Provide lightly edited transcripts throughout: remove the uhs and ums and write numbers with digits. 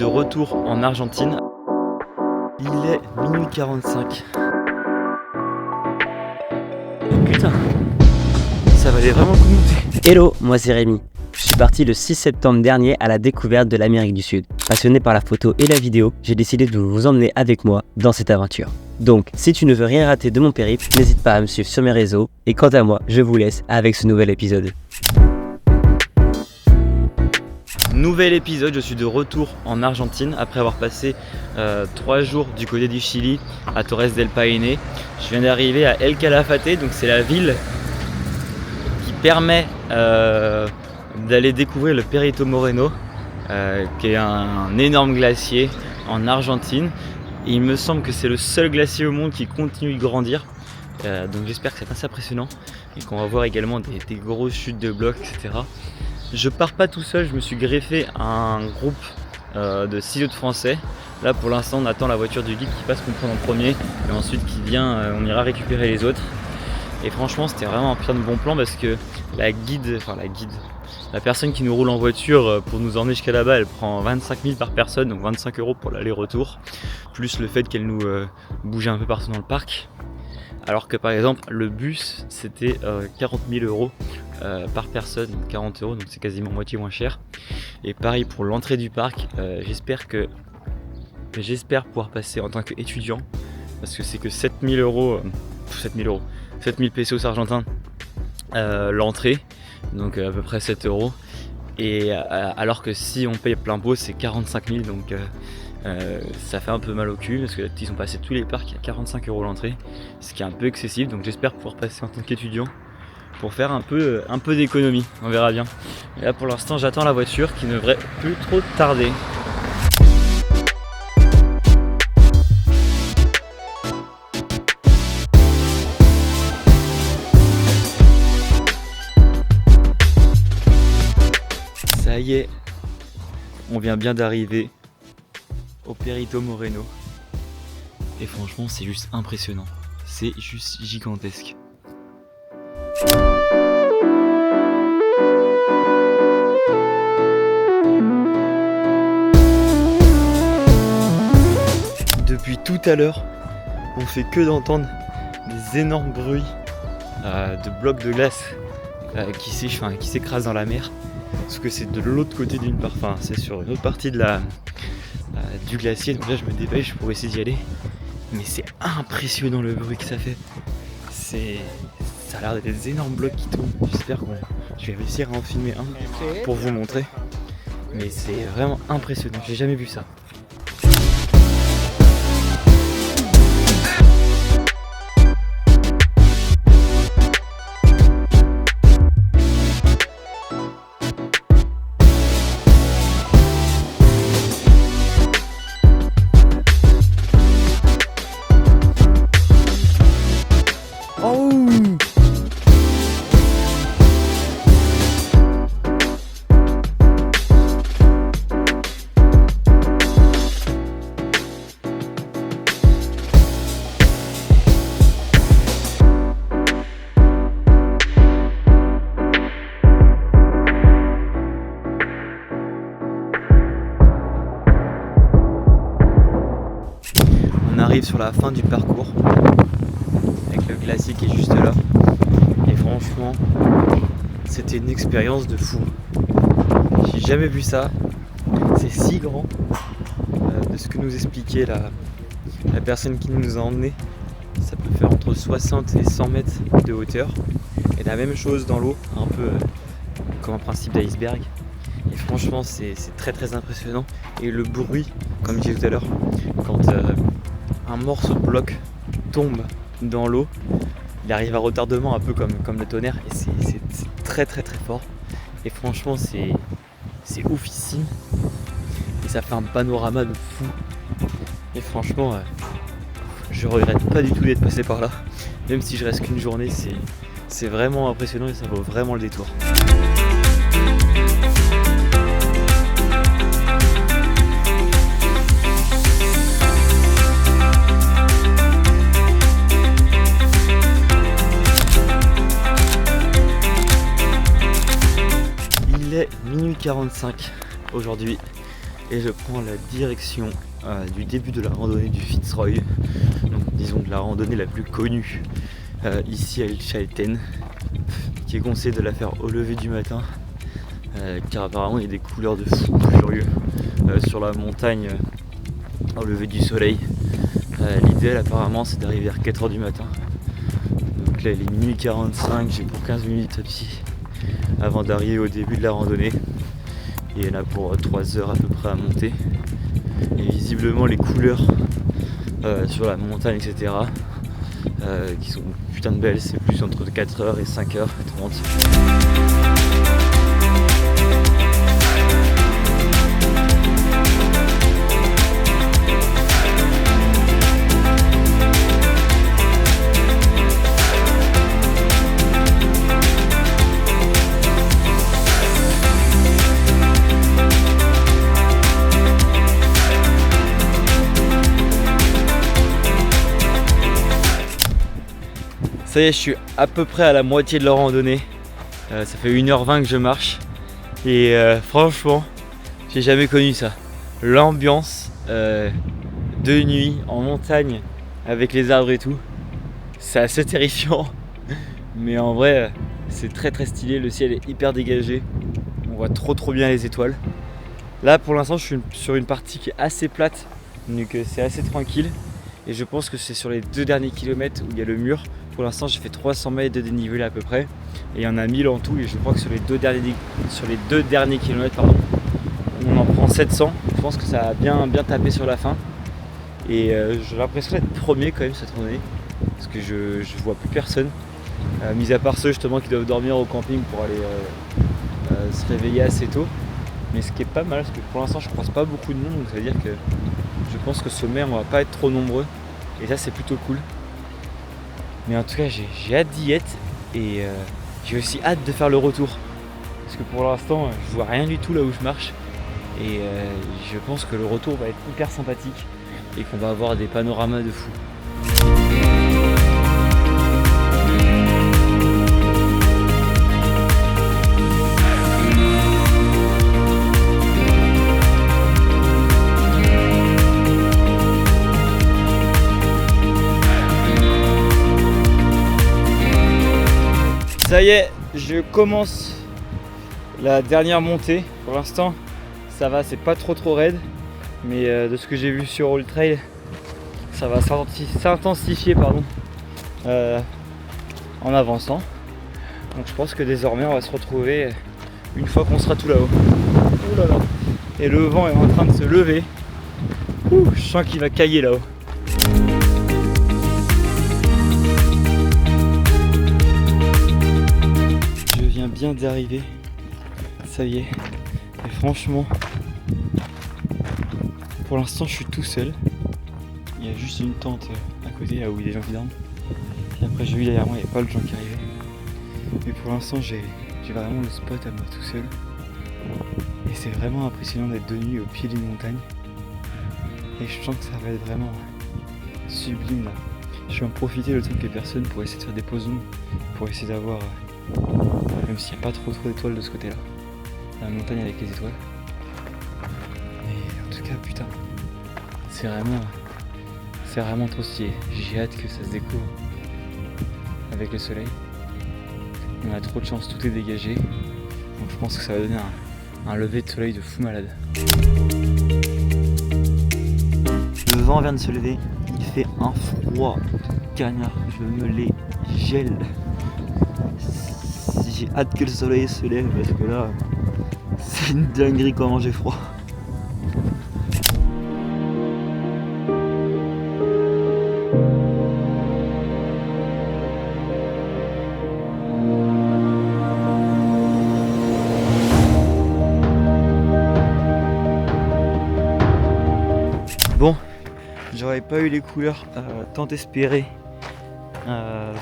De retour en Argentine, il est minuit 45. Putain, ça valait vraiment le coup de monter. Hello, moi c'est Rémi. Je suis parti le 6 septembre dernier à la découverte de l'Amérique du Sud. Passionné par la photo et la vidéo, j'ai décidé de vous emmener avec moi dans cette aventure. Donc, si tu ne veux rien rater de mon périple, n'hésite pas à me suivre sur mes réseaux. Et quant à moi, je vous laisse avec ce nouvel épisode. Nouvel épisode, je suis de retour en Argentine après avoir passé 3 jours du côté du Chili à Torres del Paine. Je viens d'arriver à El Calafate, donc c'est la ville qui permet d'aller découvrir le Perito Moreno, qui est un énorme glacier en Argentine. Et il me semble que c'est le seul glacier au monde qui continue de grandir. Donc j'espère que c'est assez impressionnant et qu'on va voir également des grosses chutes de blocs, etc. Je pars pas tout seul, je me suis greffé à un groupe de 6 autres Français. Là pour l'instant on attend la voiture du guide qui passe qu'on prend en premier et ensuite qui vient, on ira récupérer les autres. Et franchement c'était vraiment un putain de bon plan parce que la personne qui nous roule en voiture pour nous emmener jusqu'à là-bas, elle prend 25 000 par personne, donc 25 € pour l'aller-retour, plus le fait qu'elle nous bouge un peu partout dans le parc. Alors que par exemple le bus c'était 40 000 € par personne, 40 €, donc c'est quasiment moitié moins cher. Et pareil pour l'entrée du parc, j'espère pouvoir passer en tant qu'étudiant, parce que c'est que 7 000 pesos argentins l'entrée, donc à peu près 7 €. Et alors que si on paye plein pot c'est 45 000, donc ça fait un peu mal au cul parce que ils ont passé tous les parcs à 45 € l'entrée, ce qui est un peu excessif. Donc j'espère pouvoir passer en tant qu'étudiant pour faire un peu d'économie, on verra bien. Et là pour l'instant j'attends la voiture qui ne devrait plus trop tarder. Ça y est, on vient bien d'arriver au Perito Moreno. Et franchement c'est juste impressionnant, c'est juste gigantesque. Depuis tout à l'heure, on fait que d'entendre des énormes bruits de blocs de glace qui s'écrasent dans la mer. Parce que c'est de l'autre côté c'est sur une autre partie du glacier. Donc là je me dépêche pour essayer d'y aller. Mais c'est impressionnant le bruit que ça fait. Ça a l'air d'être des énormes blocs qui tombent. J'espère que je vais réussir à en filmer un pour vous montrer. Mais c'est vraiment impressionnant, j'ai jamais vu ça. On arrive sur la fin du parcours avec le glacier qui est juste là. Et franchement, c'était une expérience de fou. J'ai jamais vu ça. C'est si grand. De ce que nous expliquait la personne qui nous a emmenés, ça peut faire entre 60 et 100 mètres de hauteur. Et la même chose dans l'eau, un peu comme un principe d'iceberg. Et franchement, c'est très très impressionnant. Et le bruit, comme je disais tout à l'heure, quand un morceau de bloc tombe dans l'eau, il arrive à retardement un peu comme le tonnerre et c'est très très très fort. Et franchement c'est oufissime et ça fait un panorama de fou. Et franchement je regrette pas du tout d'être passé par là, même si je reste qu'une journée. C'est vraiment impressionnant et ça vaut vraiment le détour. Il est minuit 45 aujourd'hui et je prends la direction du début de la randonnée du Fitzroy. Donc disons que la randonnée la plus connue ici à El Chaltén, qui est conseillé de la faire au lever du matin, car apparemment il y a des couleurs de fou furieux sur la montagne au lever du soleil. L'idéal apparemment c'est d'arriver vers 4h du matin. Donc là il est minuit 45, j'ai pour 15 minutes à pied avant d'arriver au début de la randonnée. Et il y en a pour 3 heures à peu près à monter. Et visiblement les couleurs sur la montagne, etc. Qui sont putain de belles, c'est plus entre 4h et 5h30. Ça y est, je suis à peu près à la moitié de la randonnée. Ça fait 1h20 que je marche. Et franchement, j'ai jamais connu ça. L'ambiance de nuit en montagne avec les arbres et tout, c'est assez terrifiant. Mais en vrai, c'est très très stylé. Le ciel est hyper dégagé. On voit trop bien les étoiles. Là pour l'instant, je suis sur une partie qui est assez plate. Donc c'est assez tranquille. Et je pense que c'est sur les 2 derniers kilomètres où il y a le mur. Pour l'instant j'ai fait 300 mètres de dénivelé à peu près. Et il y en a 1000 en tout. Et je crois que sur les deux derniers kilomètres, on en prend 700. Je pense que ça a bien tapé sur la fin. Et j'ai l'impression d'être premier quand même cette randonnée. Parce que je vois plus personne. Mis à part ceux justement qui doivent dormir au camping pour aller se réveiller assez tôt. Mais ce qui est pas mal, parce que pour l'instant je croise pas beaucoup de monde. Donc ça veut dire que je pense que sommet on va pas être trop nombreux. Et ça c'est plutôt cool. Mais en tout cas j'ai hâte d'y être. Et j'ai aussi hâte de faire le retour. Parce que pour l'instant je vois rien du tout là où je marche. Et je pense que le retour va être hyper sympathique. Et qu'on va avoir des panoramas de fou. Ça y est, je commence la dernière montée. Pour l'instant, ça va, c'est pas trop raide. Mais de ce que j'ai vu sur All Trail, ça va s'intensifier en avançant. Donc je pense que désormais on va se retrouver une fois qu'on sera tout là-haut. Ouh là là. Et le vent est en train de se lever. Ouh, je sens qu'il va cailler là-haut. Je viens bien d'arriver. Ça y est. Et franchement, pour l'instant je suis tout seul. Il y a juste une tente à côté là où il y a des gens qui dorment. Et après j'ai vu derrière moi il n'y avait pas de gens qui arrivaient. Mais pour l'instant j'ai vraiment le spot à moi tout seul. Et c'est vraiment impressionnant d'être de nuit au pied d'une montagne. Et je sens que ça va être vraiment sublime là. Je vais en profiter le temps que personne pour essayer de faire des pauses longues. Pour essayer d'avoir, même s'il n'y a pas trop d'étoiles de ce côté là, la montagne avec les étoiles. Et en tout cas putain, c'est vraiment trop stylé. J'ai hâte que ça se découvre avec le soleil. On a trop de chance, tout est dégagé. Donc je pense que ça va donner un lever de soleil de fou malade. Le vent vient de se lever, il fait un froid de canard, je me les gèle. J'ai hâte que le soleil se lève parce que là, c'est une dinguerie comment j'ai froid. Bon, j'aurais pas eu les couleurs tant espérées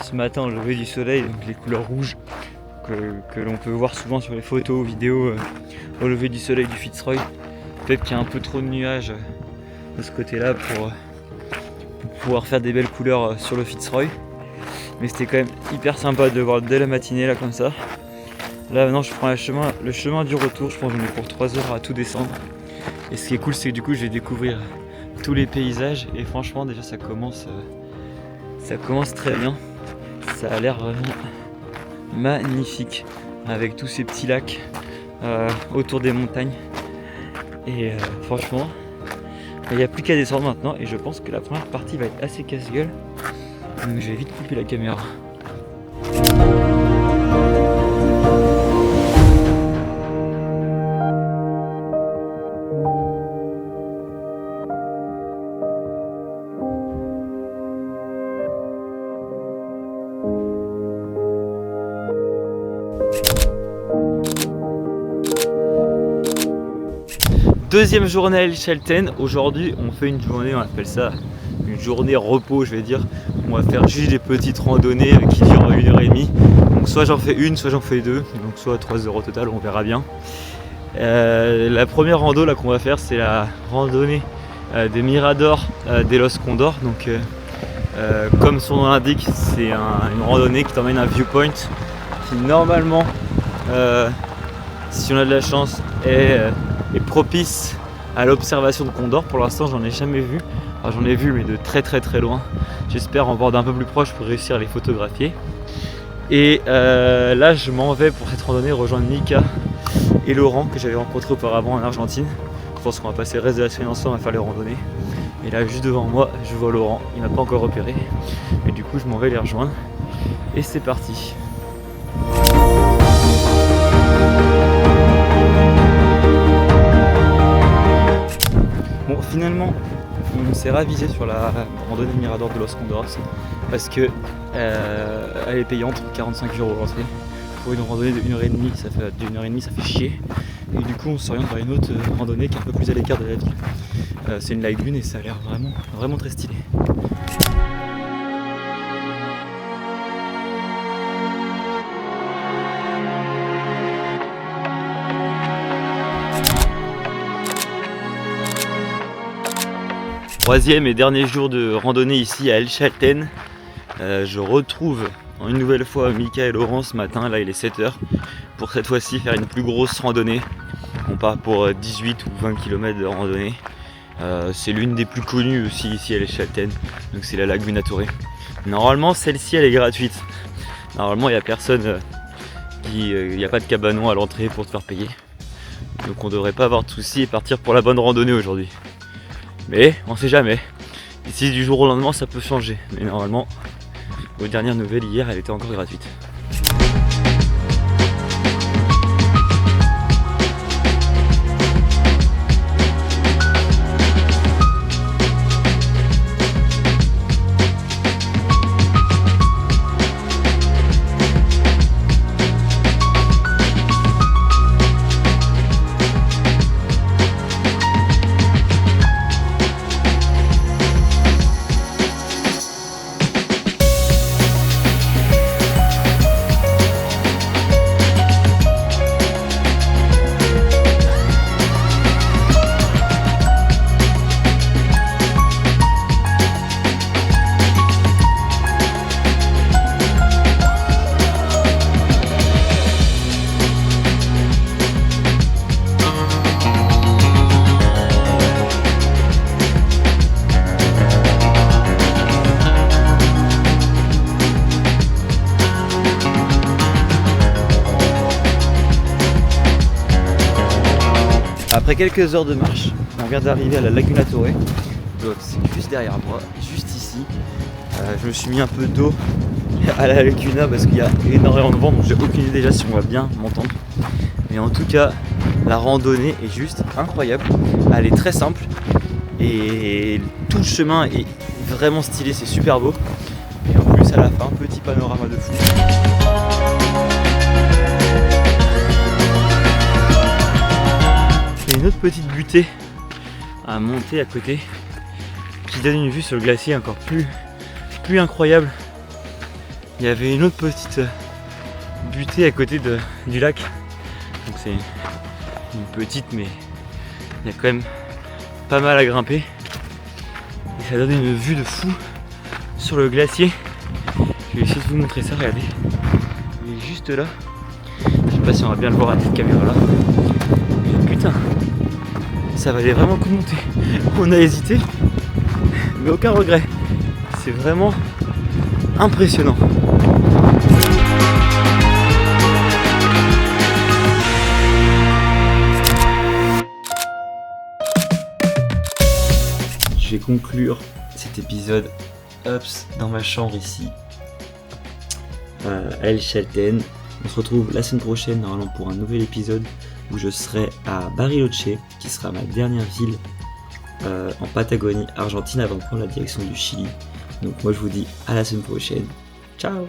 ce matin au lever du soleil, donc les couleurs rouges que l'on peut voir souvent sur les photos, vidéos au lever du soleil du Fitzroy. Peut-être qu'il y a un peu trop de nuages de ce côté-là pour pouvoir faire des belles couleurs sur le Fitzroy. Mais c'était quand même hyper sympa de voir dès la matinée là comme ça. Là maintenant je prends le chemin du retour, je pense qu'on est pour 3 heures à tout descendre. Et ce qui est cool, c'est que du coup je vais découvrir tous les paysages et franchement déjà ça commence très bien. Ça a l'air vraiment magnifique avec tous ces petits lacs autour des montagnes. Et franchement, il n'y a plus qu'à descendre maintenant et je pense que la première partie va être assez casse-gueule. Donc je vais vite couper la caméra. Deuxième journée à El Chalten. Aujourd'hui on fait une journée, on appelle ça une journée repos, je vais dire. On va faire juste des petites randonnées qui durent 1h30. Donc soit j'en fais une, soit j'en fais deux, donc soit 3 heures au total, on verra bien. La première rando là qu'on va faire, c'est la randonnée des Miradors de Los Condors. Donc comme son nom l'indique, c'est une randonnée qui t'emmène à un viewpoint qui normalement, si on a de la chance, est propice à l'observation de condors. Pour l'instant j'en ai jamais vu, alors j'en ai vu mais de très loin. J'espère en voir d'un peu plus proche pour réussir à les photographier. Et là je m'en vais pour cette randonnée rejoindre Mika et Laurent que j'avais rencontré auparavant en Argentine. Je pense qu'on va passer le reste de la semaine ensemble à faire les randonnées. Et là juste devant moi je vois Laurent, il m'a pas encore repéré et du coup je m'en vais les rejoindre et c'est parti. Bon, finalement, on s'est ravisé sur la randonnée Mirador de Los Condors parce que elle est payante, 45 € l'entrée. Pour une randonnée de 1h30, ça fait chier. Et du coup, on s'oriente vers une autre randonnée qui est un peu plus à l'écart de la ville. C'est une lagune et ça a l'air vraiment très stylé. Troisième et dernier jour de randonnée ici à El Chalten. Je retrouve une nouvelle fois Mika et Laurent ce matin, là il est 7h, pour cette fois-ci faire une plus grosse randonnée. On part pour 18 ou 20 km de randonnée. C'est l'une des plus connues aussi ici à El Chalten, donc c'est la Laguna Torre. Normalement celle-ci elle est gratuite. Normalement il n'y a personne, il n'y a pas de cabanon à l'entrée pour te faire payer. Donc on devrait pas avoir de soucis et partir pour la bonne randonnée aujourd'hui. Mais on sait jamais. Ici du jour au lendemain ça peut changer. Mais normalement, aux dernières nouvelles hier, elle était encore gratuite. Après quelques heures de marche, on vient d'arriver à la Laguna Torre. C'est juste derrière moi, juste ici. Je me suis mis un peu d'eau à la Laguna parce qu'il y a énormément de vent, donc j'ai aucune idée déjà si on va bien m'entendre. Mais en tout cas, la randonnée est juste incroyable. Elle est très simple et tout le chemin est vraiment stylé, c'est super beau. Et en plus à la fin, petit panorama de fou. Et une autre petite butée à monter à côté qui donne une vue sur le glacier encore plus incroyable. Il y avait une autre petite butée à côté du lac. Donc c'est une petite, mais il y a quand même pas mal à grimper. Et ça donne une vue de fou sur le glacier. Je vais essayer de vous montrer ça, regardez. Il est juste là. Je sais pas si on va bien le voir à cette caméra là. Mais putain, ça valait vraiment le coup de monter. On a hésité, mais aucun regret. C'est vraiment impressionnant. Je vais conclure cet épisode dans ma chambre ici à El Chalten. On se retrouve la semaine prochaine normalement pour un nouvel épisode où je serai à Bariloche, qui sera ma dernière ville en Patagonie, Argentine, avant de prendre la direction du Chili. Donc moi je vous dis à la semaine prochaine. Ciao.